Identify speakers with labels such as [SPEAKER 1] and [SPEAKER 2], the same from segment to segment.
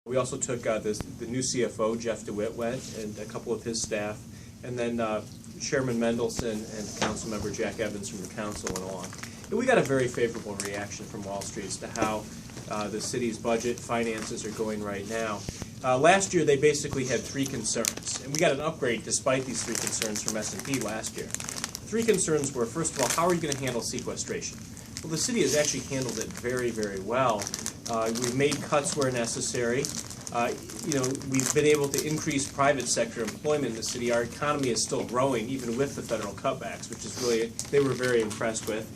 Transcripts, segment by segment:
[SPEAKER 1] We also took the new CFO, Jeff DeWitt, went, and a couple of his staff, and then Chairman Mendelson and Councilmember Jack Evans from the council went along. And we got a very favorable reaction from Wall Street as to how the city's budget finances are going right now. Last year, they basically had three concerns, and we got an upgrade despite these three concerns from S&P last year. The three concerns were, first of all, how are you going to handle sequestration? Well, the city has actually handled it very, very well. We've made cuts where necessary. We've been able to increase private sector employment in the city. Our economy is still growing, even with the federal cutbacks, which is really, they were very impressed with.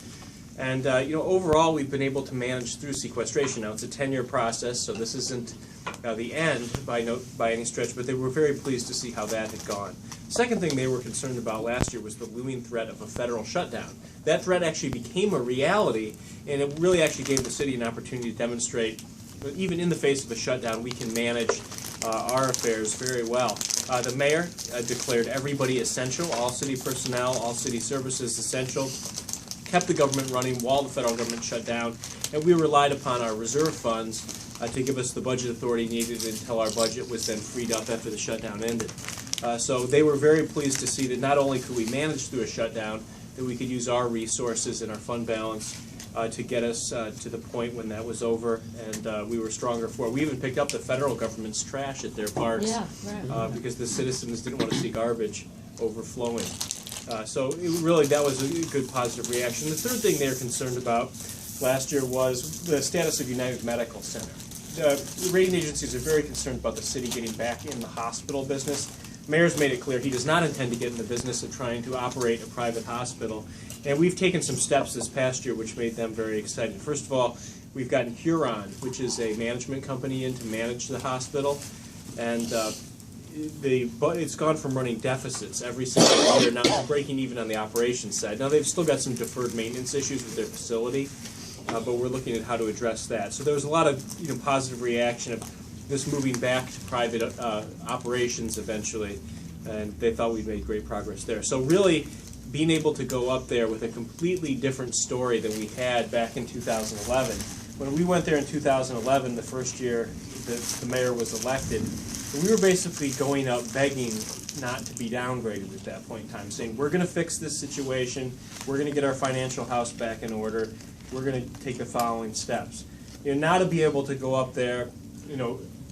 [SPEAKER 1] And overall, we've been able to manage through sequestration. Now, it's a 10-year process, so this isn't the end by any stretch, but they were very pleased to see how that had gone. Second thing they were concerned about last year was the looming threat of a federal shutdown. That threat actually became a reality, and it really actually gave the city an opportunity to demonstrate that even in the face of a shutdown, we can manage our affairs very well. The mayor declared everybody essential, all city personnel, all city services essential, kept the government running while the federal government shut down, and we relied upon our reserve funds to give us the budget authority needed until our budget was then freed up after the shutdown ended. So they were very pleased to see that not only could we manage through a shutdown, that we could use our resources and our fund balance to get us to the point when that was over, and we were stronger for it. We even picked up the federal government's trash at their parks because the citizens didn't want to see garbage overflowing. So that was a good positive reaction. The third thing they were concerned about last year was the status of United Medical Center. The rating agencies are very concerned about the city getting back in the hospital business. Mayor's made it clear he does not intend to get in the business of trying to operate a private hospital. And we've taken some steps this past year which made them very excited. First of all, we've gotten Huron, which is a management company, in to manage the hospital. And it's gone from running deficits every single year now to breaking even on the operations side. Now, they've still got some deferred maintenance issues with their facility, but we're looking at how to address that. So there was a lot of positive reaction of this moving back to private operations eventually, and they thought we'd made great progress there. So really, being able to go up there with a completely different story than we had back in 2011. When we went there in 2011, the first year that the mayor was elected, we were basically going out begging not to be downgraded at that point in time, saying we're going to fix this situation, we're going to get our financial house back in order, we're going to take the following steps. Now to be able to go up there,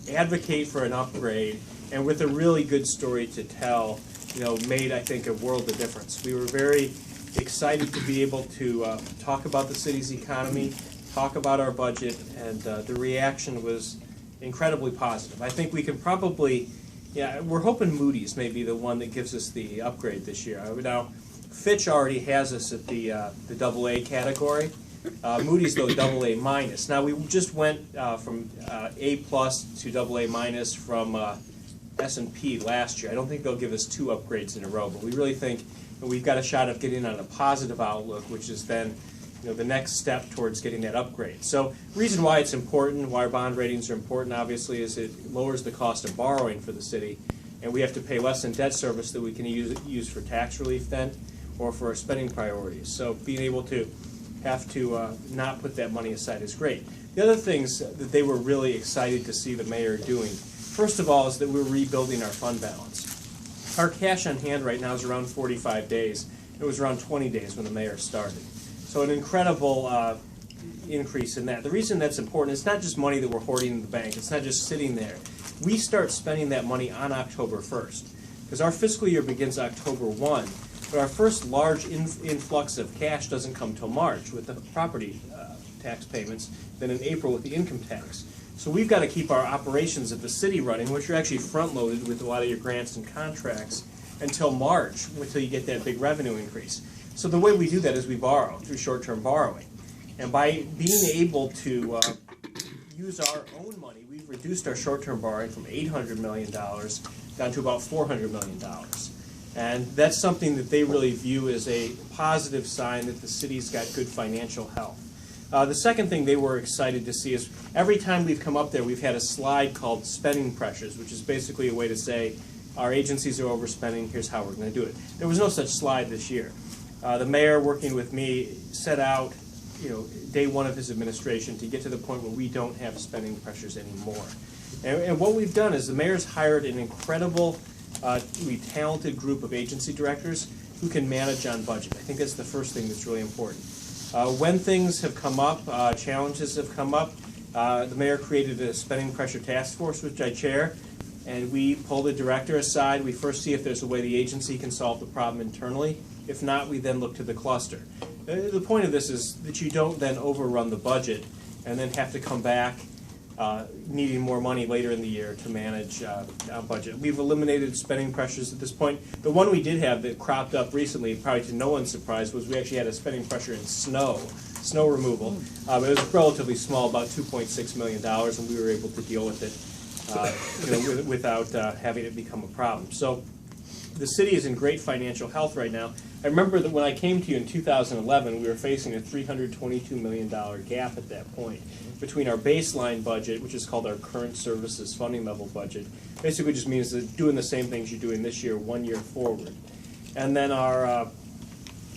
[SPEAKER 1] advocate for an upgrade, and with a really good story to tell, made, I think, a world of difference. We were very excited to be able to talk about the city's economy, talk about our budget, and the reaction was incredibly positive. I think we can probably, we're hoping Moody's may be the one that gives us the upgrade this year. Now, Fitch already has us at the AA category. Moody's, though, AA minus. Now, we just went from A plus to AA minus from S&P last year. I don't think they'll give us 2 upgrades in a row, but we really think we've got a shot of getting on a positive outlook, which is then the next step towards getting that upgrade. So the reason why it's important, why our bond ratings are important, obviously, is it lowers the cost of borrowing for the city, and we have to pay less in debt service that we can use for tax relief then, or for our spending priorities. So being able to have to not put that money aside is great. The other things that they were really excited to see the mayor doing, first of all, is that we're rebuilding our fund balance. Our cash on hand right now is around 45 days. It was around 20 days when the mayor started. So an incredible increase in that. The reason that's important, it's not just money that we're hoarding in the bank. It's not just sitting there. We start spending that money on October 1st, because our fiscal year begins October 1, but our first large influx of cash doesn't come till March with the property tax payments, then in April with the income tax. So we've got to keep our operations of the city running, which are actually front-loaded with a lot of your grants and contracts, until March, until you get that big revenue increase. So the way we do that is we borrow through short-term borrowing. And by being able to use our own money, we've reduced our short-term borrowing from $800 million down to about $400 million. And that's something that they really view as a positive sign that the city's got good financial health. The second thing they were excited to see is every time we've come up there, we've had a slide called spending pressures, which is basically a way to say our agencies are overspending, here's how we're going to do it. There was no such slide this year. The mayor, working with me, set out day one of his administration to get to the point where we don't have spending pressures anymore. And what we've done is the mayor's hired an incredible, talented group of agency directors who can manage on budget. I think that's the first thing that's really important. When things have come up, challenges have come up, the mayor created a spending pressure task force, which I chair, and we pull the director aside. We first see if there's a way the agency can solve the problem internally. If not, we then look to the cluster. The point of this is that you don't then overrun the budget and then have to come back needing more money later in the year to manage our budget. We've eliminated spending pressures at this point. The one we did have that cropped up recently, probably to no one's surprise, was we actually had a spending pressure in snow removal. It was relatively small, about $2.6 million, and we were able to deal with it without having it become a problem. So the city is in great financial health right now. I remember that when I came to you in 2011, we were facing a $322 million gap at that point between our baseline budget, which is called our current services funding level budget. Basically just means that doing the same things you're doing this year, 1 year forward. And then our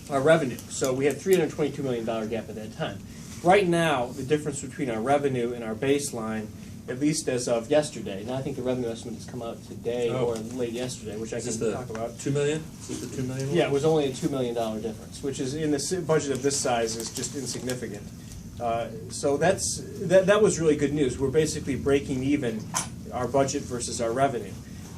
[SPEAKER 1] revenue. So we had $322 million gap at that time. Right now, the difference between our revenue and our baseline, at least as of yesterday. Now I think the revenue estimate has come out today or late yesterday, which I can talk about.
[SPEAKER 2] $2 million? Is this the $2 million one?
[SPEAKER 1] Yeah, it was only a $2 million difference, which is in the budget of this size is just insignificant. So that was really good news. We're basically breaking even our budget versus our revenue.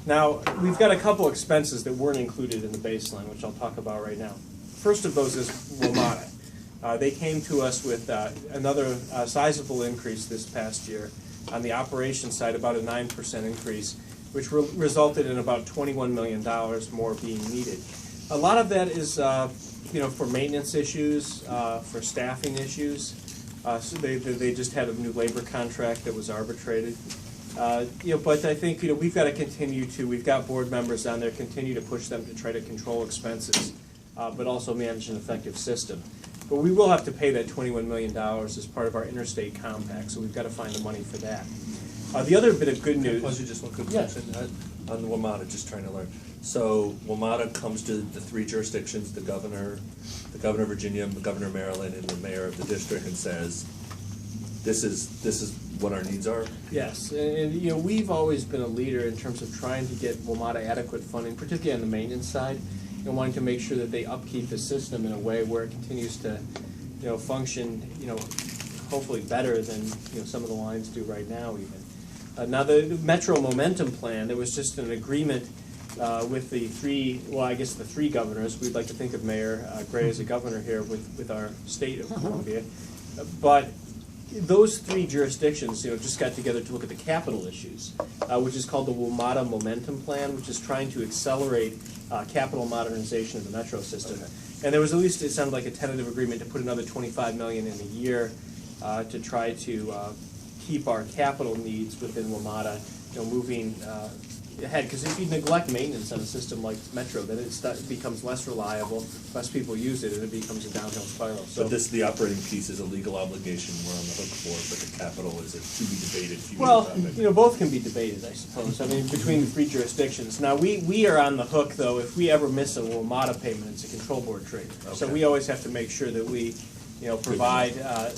[SPEAKER 1] Now we've got a couple expenses that weren't included in the baseline, which I'll talk about right now. First of those is WMATA. They came to us with another sizable increase this past year. On the operations side, about a 9% increase, which resulted in about $21 million more being needed. A lot of that is, for maintenance issues, for staffing issues. So they just had a new labor contract that was arbitrated. But I think we've got to continue to. We've got board members down there, continue to push them to try to control expenses, but also manage an effective system. But we will have to pay that $21 million as part of our interstate compact, so we've got to find the money for that. The other bit of good news...
[SPEAKER 2] Pause you just one quick question on the WMATA, just trying to learn. So WMATA comes to the three jurisdictions, the governor of Virginia, the governor of Maryland, and the mayor of the district, and says, this is what our needs are?
[SPEAKER 1] Yes, and we've always been a leader in terms of trying to get WMATA adequate funding, particularly on the maintenance side, and wanting to make sure that they upkeep the system in a way where it continues to, function, hopefully better than some of the lines do right now even. Now the Metro Momentum Plan, there was just an agreement with the three governors. We'd like to think of Mayor Gray as a governor here with our state of Columbia, but those three jurisdictions, just got together to look at the capital issues, which is called the WMATA Momentum Plan, which is trying to accelerate capital modernization of the metro system. Okay. And there was at least, it sounded like a tentative agreement to put another $25 million in a year to try to keep our capital needs within WMATA, moving ahead. Because if you neglect maintenance on a system like Metro, then it becomes less reliable, less people use it, and it becomes a downhill spiral. So,
[SPEAKER 2] but the operating piece is a legal obligation we're on the hook for, but the capital is to be debated.
[SPEAKER 1] Well, both can be debated, I suppose. I mean, between the three jurisdictions. Now, we are on the hook, though, if we ever miss a WMATA payment, it's a control board trigger. Okay. So we always have to make sure that we provide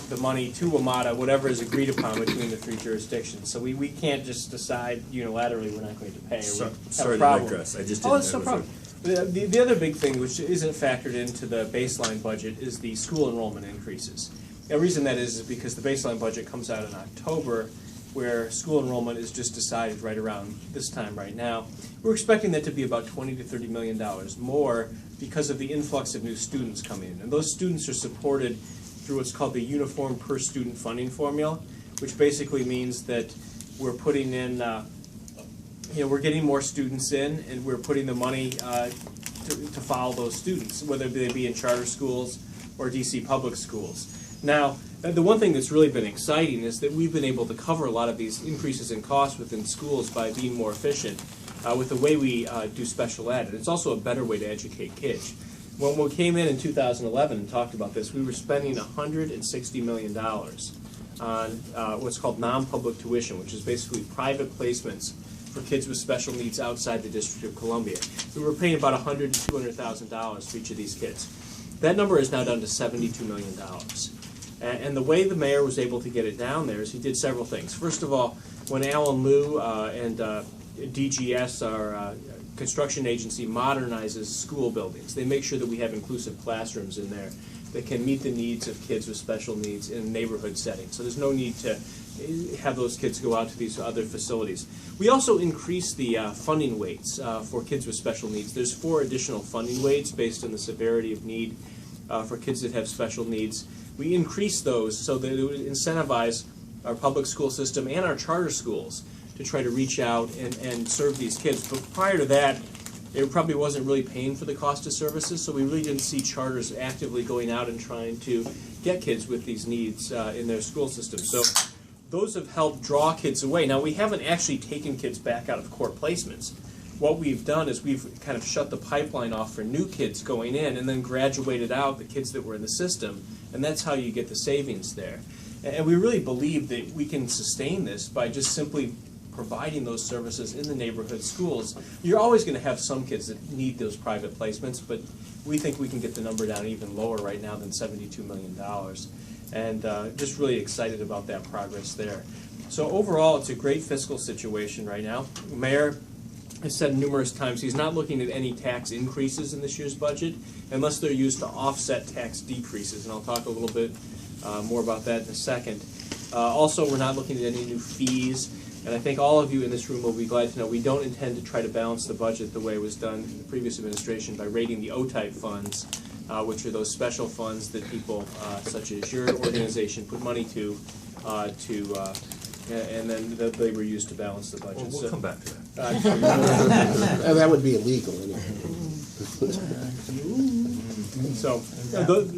[SPEAKER 1] the money to WMATA, whatever is agreed upon between the three jurisdictions. So we can't just decide unilaterally we're not going to pay.
[SPEAKER 2] Sorry to digress. I just didn't.
[SPEAKER 1] Oh, that's no problem. The other big thing, which isn't factored into the baseline budget, is the school enrollment increases. The reason that is because the baseline budget comes out in October, where school enrollment is just decided right around this time right now. We're expecting that to be about $20 to $30 million more because of the influx of new students coming in. And those students are supported through what's called the Uniform Per Student Funding Formula, which basically means that we're putting in, we're getting more students in, and we're putting the money to follow those students, whether they be in charter schools or DC public schools. Now, the one thing that's really been exciting is that we've been able to cover a lot of these increases in costs within schools by being more efficient with the way we do special ed. And it's also a better way to educate kids. When we came in 2011 and talked about this, we were spending $160 million on what's called non-public tuition, which is basically private placements for kids with special needs outside the District of Columbia. We were paying about $100,000 to $200,000 for each of these kids. That number is now down to $72 million. And the way the mayor was able to get it down there is he did several things. First of all, when Alan Liu and DGS, our construction agency, modernizes school buildings, they make sure that we have inclusive classrooms in there that can meet the needs of kids with special needs in a neighborhood setting. So there's no need to have those kids go out to these other facilities. We also increase the funding weights for kids with special needs. There's 4 additional funding weights based on the severity of need for kids that have special needs. We increase those so that it would incentivize our public school system and our charter schools to try to reach out and serve these kids. But prior to that, it probably wasn't really paying for the cost of services, so we really didn't see charters actively going out and trying to get kids with these needs in their school system. So those have helped draw kids away. Now, we haven't actually taken kids back out of court placements. What we've done is we've kind of shut the pipeline off for new kids going in and then graduated out the kids that were in the system, and that's how you get the savings there. And we really believe that we can sustain this by just simply providing those services in the neighborhood schools. You're always going to have some kids that need those private placements, but we think we can get the number down even lower right now than $72 million. And just really excited about that progress there. So overall, it's a great fiscal situation right now. The Mayor has said numerous times he's not looking at any tax increases in this year's budget unless they're used to offset tax decreases, and I'll talk a little bit more about that in a second. Also, we're not looking at any new fees. And I think all of you in this room will be glad to know we don't intend to try to balance the budget the way it was done in the previous administration by raiding the O-type funds, which are those special funds that people such as your organization put money to, and then they were used to balance the budget.
[SPEAKER 2] We'll come back to that.
[SPEAKER 3] That would be illegal anyway.
[SPEAKER 1] So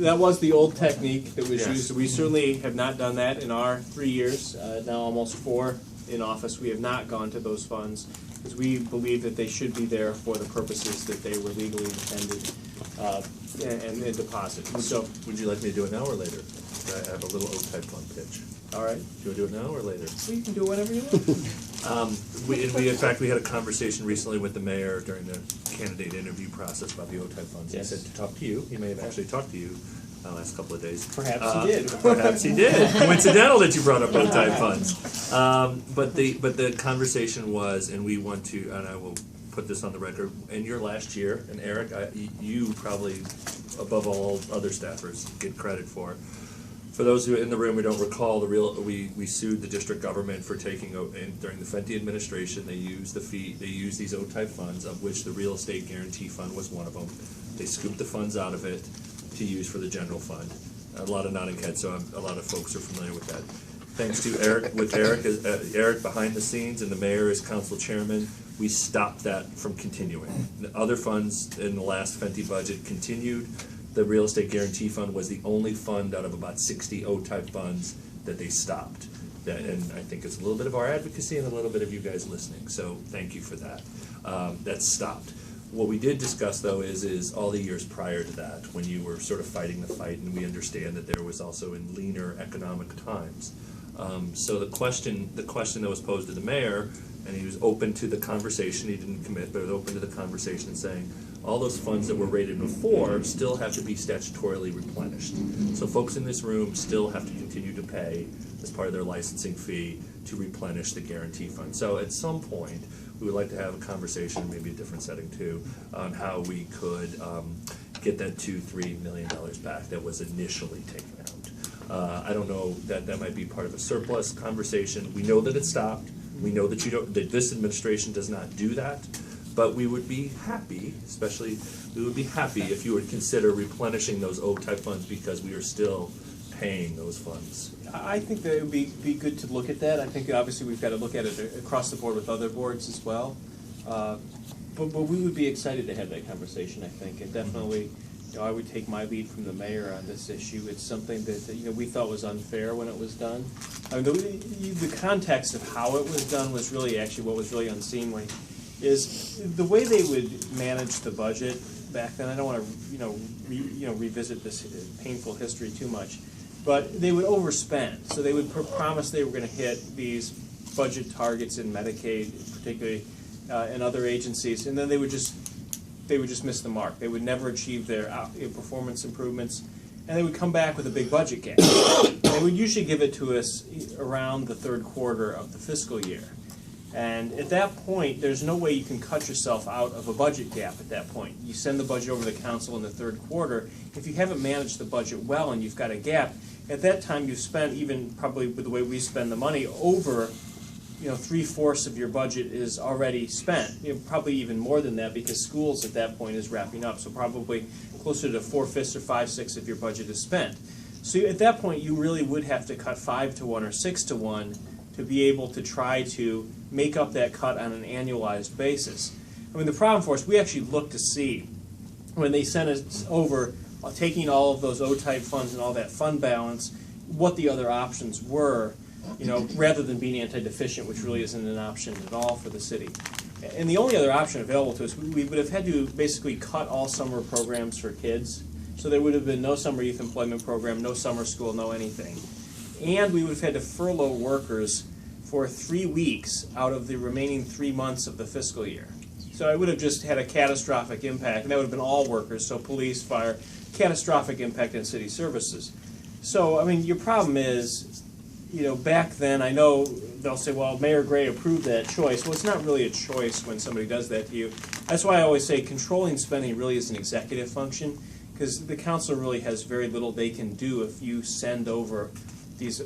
[SPEAKER 1] that was the old technique that was
[SPEAKER 2] Yes.
[SPEAKER 1] used. We certainly have not done that in our 3 years, now almost 4 in office. We have not gone to those funds because we believe that they should be there for the purposes that they were legally intended and deposited. So,
[SPEAKER 2] Would you like me to do it now or later? I have a little O-type fund pitch.
[SPEAKER 1] all right,
[SPEAKER 2] Do you want to do it now or later?
[SPEAKER 1] well, you can do whatever you want.
[SPEAKER 2] In fact, we had a conversation recently with the mayor during the candidate interview process about the O-type funds.
[SPEAKER 1] Yes.
[SPEAKER 2] He said to talk to you. He may have actually talked to you the last couple of days.
[SPEAKER 1] Perhaps he did.
[SPEAKER 2] Perhaps he did. Coincidental that you brought up O-type funds. But the conversation was, and we want to, and I will put this on the record, in your last year, and Eric, you probably, above all other staffers, get credit for. For those who are in the room who don't recall, we sued the district government for taking, during the Fenty administration, they used these O-type funds, of which the real estate guarantee fund was one of them. They scooped the funds out of it to use for the general fund. A lot of nodding heads, so a lot of folks are familiar with that. Thanks to Eric behind the scenes, and the mayor as council chairman, we stopped that from continuing. The other funds in the last Fenty budget continued. The real estate guarantee fund was the only fund out of about 60 O-type funds that they stopped. And I think it's a little bit of our advocacy and a little bit of you guys listening, so thank you for that. That's stopped. What we did discuss, though, is all the years prior to that, when you were sort of fighting the fight, and we understand that there was also in leaner economic times. So the question that was posed to the mayor, and he was open to the conversation, he didn't commit, but he was open to the conversation and saying, all those funds that were rated before still have to be statutorily replenished. So folks in this room still have to continue to pay as part of their licensing fee to replenish the guarantee fund. So at some point, we would like to have a conversation, maybe a different setting too, on how we could get that $2-3 million back that was initially taken out. I don't know, that might be part of a surplus conversation. We know that it stopped. We know that that this administration does not do that. But we would be happy, if you would consider replenishing those O-type funds because we are still paying those funds.
[SPEAKER 1] I think that it would be good to look at that. I think obviously we've got to look at it across the board with other boards as well. But we would be excited to have that conversation, I think. And definitely, I would take my lead from the mayor on this issue. It's something that we thought was unfair when it was done. I mean, the context of how it was done was really actually what was really unseemly. Is the way they would manage the budget back then. I don't want to revisit this painful history too much, but they would overspend. So they would promise they were going to hit these budget targets in Medicaid, particularly, and other agencies, and then they would just miss the mark. They would never achieve their performance improvements, and they would come back with a big budget gap. They would usually give it to us around the third quarter of the fiscal year. And at that point, there's no way you can cut yourself out of a budget gap at that point. You send the budget over to the council in the third quarter. If you haven't managed the budget well and you've got a gap, at that time you've spent, even probably with the way we spend the money, over 3/4 of your budget is already spent. Probably even more than that, because schools at that point is wrapping up. So probably closer to 4/5 or 5/6 of your budget is spent. So at that point, you really would have to cut 5-to-1 or 6-to-1 to be able to try to make up that cut on an annualized basis. I mean, the problem for us, we actually looked to see, when they sent us over, taking all of those O-type funds and all that fund balance, what the other options were, rather than being anti-deficient, which really isn't an option at all for the city. And the only other option available to us, we would have had to basically cut all summer programs for kids. So there would have been no summer youth employment program, no summer school, no anything. And we would have had to furlough workers for 3 weeks out of the remaining 3 months of the fiscal year. So it would have just had a catastrophic impact, and that would have been all workers, so police, fire, catastrophic impact on city services. So, I mean, your problem is, back then, I know they'll say, well, Mayor Gray approved that choice. Well, it's not really a choice when somebody does that to you. That's why I always say controlling spending really is an executive function, because the council really has very little they can do if you send over these,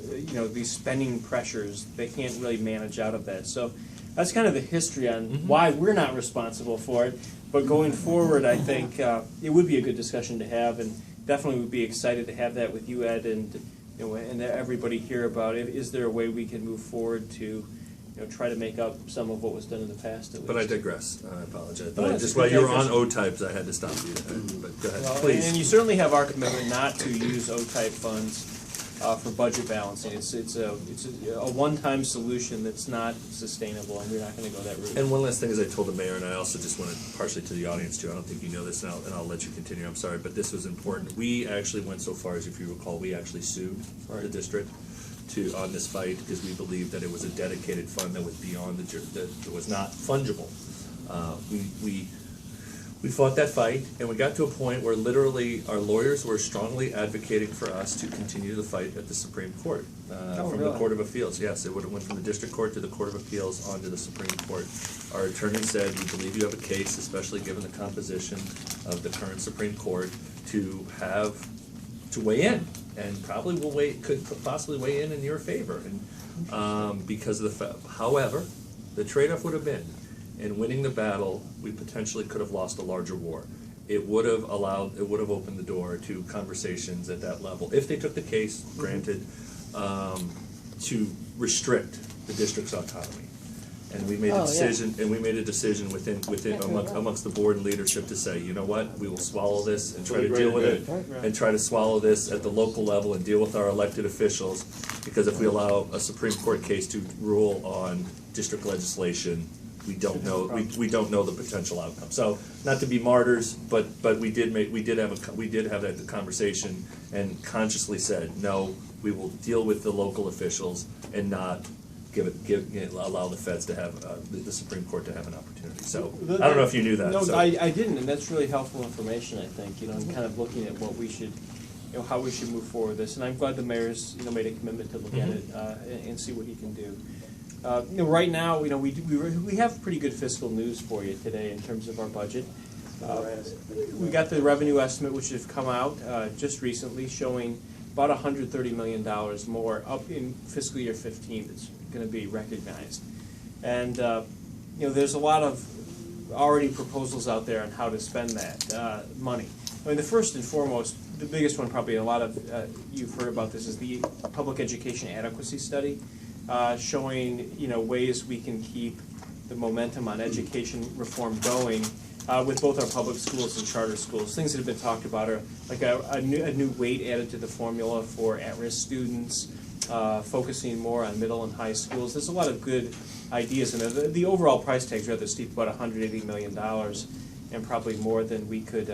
[SPEAKER 1] these spending pressures. They can't really manage out of that. So that's kind of the history on why we're not responsible for it. But going forward, I think it would be a good discussion to have, and definitely would be excited to have that with you, Ed, and and everybody here about it. Is there a way we can move forward to try to make up some of what was done in the past? At least?
[SPEAKER 2] But I digress. I apologize.
[SPEAKER 1] No,
[SPEAKER 2] But
[SPEAKER 1] it's
[SPEAKER 2] just
[SPEAKER 1] a
[SPEAKER 2] while
[SPEAKER 1] good
[SPEAKER 2] you were on
[SPEAKER 1] digression.
[SPEAKER 2] O-types, I had to stop you. But go ahead,
[SPEAKER 1] Well,
[SPEAKER 2] please.
[SPEAKER 1] and you certainly have our commitment not to use O-type funds for budget balancing. It's a one-time solution that's not sustainable, and we're not going to go that route.
[SPEAKER 2] And one last thing is I told the mayor, and I also just wanted partially to the audience too, I don't think you know this, and I'll let you continue, I'm sorry, but this was important. We actually went so far as, if you recall, we actually sued the district on this fight, because we believed that it was a dedicated fund that was beyond that was not fungible. We fought that fight, and we got to a point where literally our lawyers were strongly advocating for us to continue the fight at the Supreme Court, from the
[SPEAKER 1] really?
[SPEAKER 2] Court of Appeals. Yes, it would have went from the District Court to the Court of Appeals onto the Supreme Court. Our attorney said, we believe you have a case, especially given the composition of the current Supreme Court, to weigh in, and probably could possibly weigh in your favor, and because of the however, the trade-off would have been, in winning the battle, we potentially could have lost a larger war. It would have opened the door to conversations at that level, if they took the case, granted, to restrict the district's autonomy. And we made a decision, amongst the board and leadership to say, you know what, we will swallow this and try to deal with it, and try to swallow this at the local level and deal with our elected officials, because if we allow a Supreme Court case to rule on district legislation, we don't know the potential outcome. So, not to be martyrs, but we did have that conversation and consciously said, no, we will deal with the local officials and not allow the feds to have the Supreme Court to have an opportunity. So I don't know if you knew that.
[SPEAKER 1] No,
[SPEAKER 2] so.
[SPEAKER 1] I didn't, and that's really helpful information, I think. And kind of looking at what we should, how we should move forward with this. And I'm glad the mayor's made a commitment to look at it and see what he can do. Right now, we have pretty good fiscal news for you today in terms of our budget. We got the revenue estimate, which has come out just recently, showing about $130 million more up in fiscal year 15 that's going to be recognized. And there's a lot of already proposals out there on how to spend that money. I mean, the first and foremost, the biggest one probably a lot of you've heard about this, is the Public Education Adequacy Study, showing ways we can keep the momentum on education reform going with both our public schools and charter schools. Things that have been talked about are like a new weight added to the formula for at-risk students, focusing more on middle and high schools. There's a lot of good ideas in there. The overall price tag is rather steep, about $180 million, and probably more than we could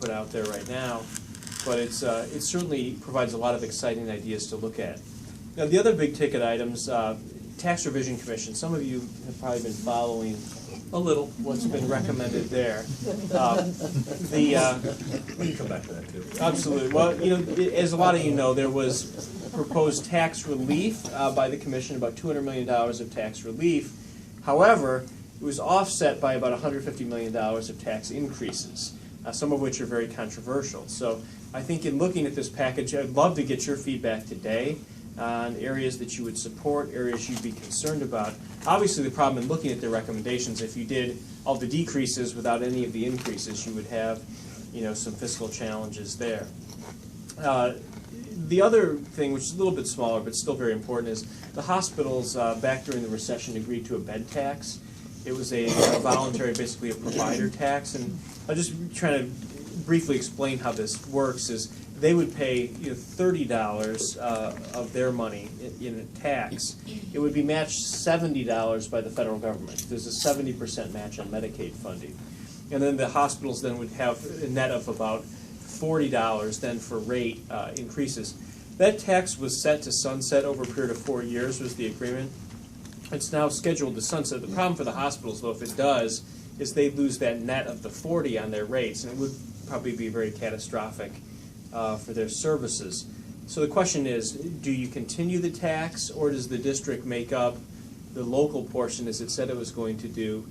[SPEAKER 1] put out there right now. But it certainly provides a lot of exciting ideas to look at. Now, the other big ticket items, Tax Revision Commission, some of you have probably been following
[SPEAKER 2] A little.
[SPEAKER 1] what's been recommended there.
[SPEAKER 2] We can come back to that too.
[SPEAKER 1] Absolutely. Well, you know, as a lot of you know, there was proposed tax relief by the commission, about $200 million of tax relief. However, it was offset by about $150 million of tax increases, some of which are very controversial. So I think in looking at this package, I'd love to get your feedback today on areas that you would support, areas you'd be concerned about. Obviously, the problem in looking at the recommendations, if you did all the decreases without any of the increases, you would have, you know, some fiscal challenges there. The other thing, which is a little bit smaller but still very important, is the hospitals back during the recession agreed to a bed tax. It was a voluntary, basically a provider tax, and I'll just try to briefly explain how this works. Is they would pay, you know, $30 of their money in a tax. It would be matched $70 by the federal government. There's a 70% match on Medicaid funding, and then the hospitals then would have a net of about $40 then for rate increases. That tax was set to sunset over a period of 4 years, was the agreement. It's now scheduled to sunset. The problem for the hospitals, though, if it does, is they lose that net of the 40 on their rates, and it would probably be very catastrophic for their services. So the question is, do you continue the tax, or does the district make up the local portion as it said it was going to do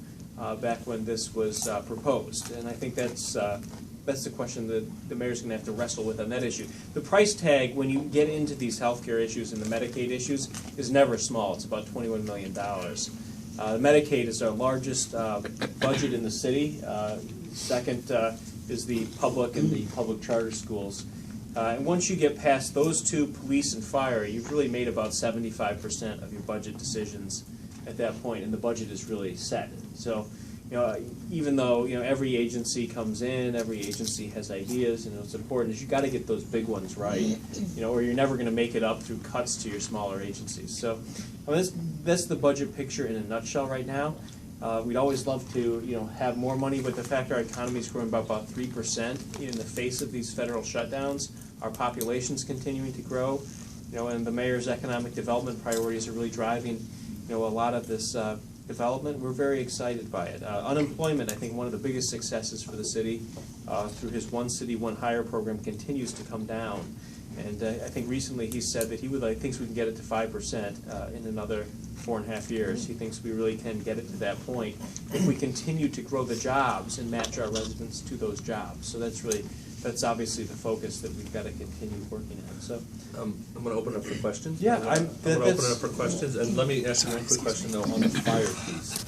[SPEAKER 1] back when this was proposed? And I think that's the question that the mayor's going to have to wrestle with on that issue. The price tag, when you get into these healthcare issues and the Medicaid issues, is never small. It's about $21 million. The Medicaid is our largest budget in the city. Second is the public and the public charter schools. And once you get past those two, police and fire, you've really made about 75% of your budget decisions at that point, and the budget is really set. So, you know, even though, you know, every agency comes in, every agency has ideas, and what's important is you got to get those big ones right, you know, or you're never going to make it up through cuts to your smaller agencies. So, I mean, that's the budget picture in a nutshell right now. We'd always love to, you know, have more money, but the fact our economy is growing by about 3% in the face of these federal shutdowns, our population's continuing to grow, you know, and the mayor's economic development priorities are really driving, you know, a lot of this development. We're very excited by it. Unemployment, I think one of the biggest successes for the city through his One City, One Hire program continues to come down. And I think recently he said that he thinks we can get it to 5% in another 4.5 years. He thinks we really can get it to that point if we continue to grow the jobs and match our residents to those jobs. So that's obviously the focus that we've got to continue working on. So
[SPEAKER 2] I'm going to open up for questions.
[SPEAKER 1] Yeah,
[SPEAKER 2] I'm going to open it up for questions, and let me ask you one quick question though on the fire piece.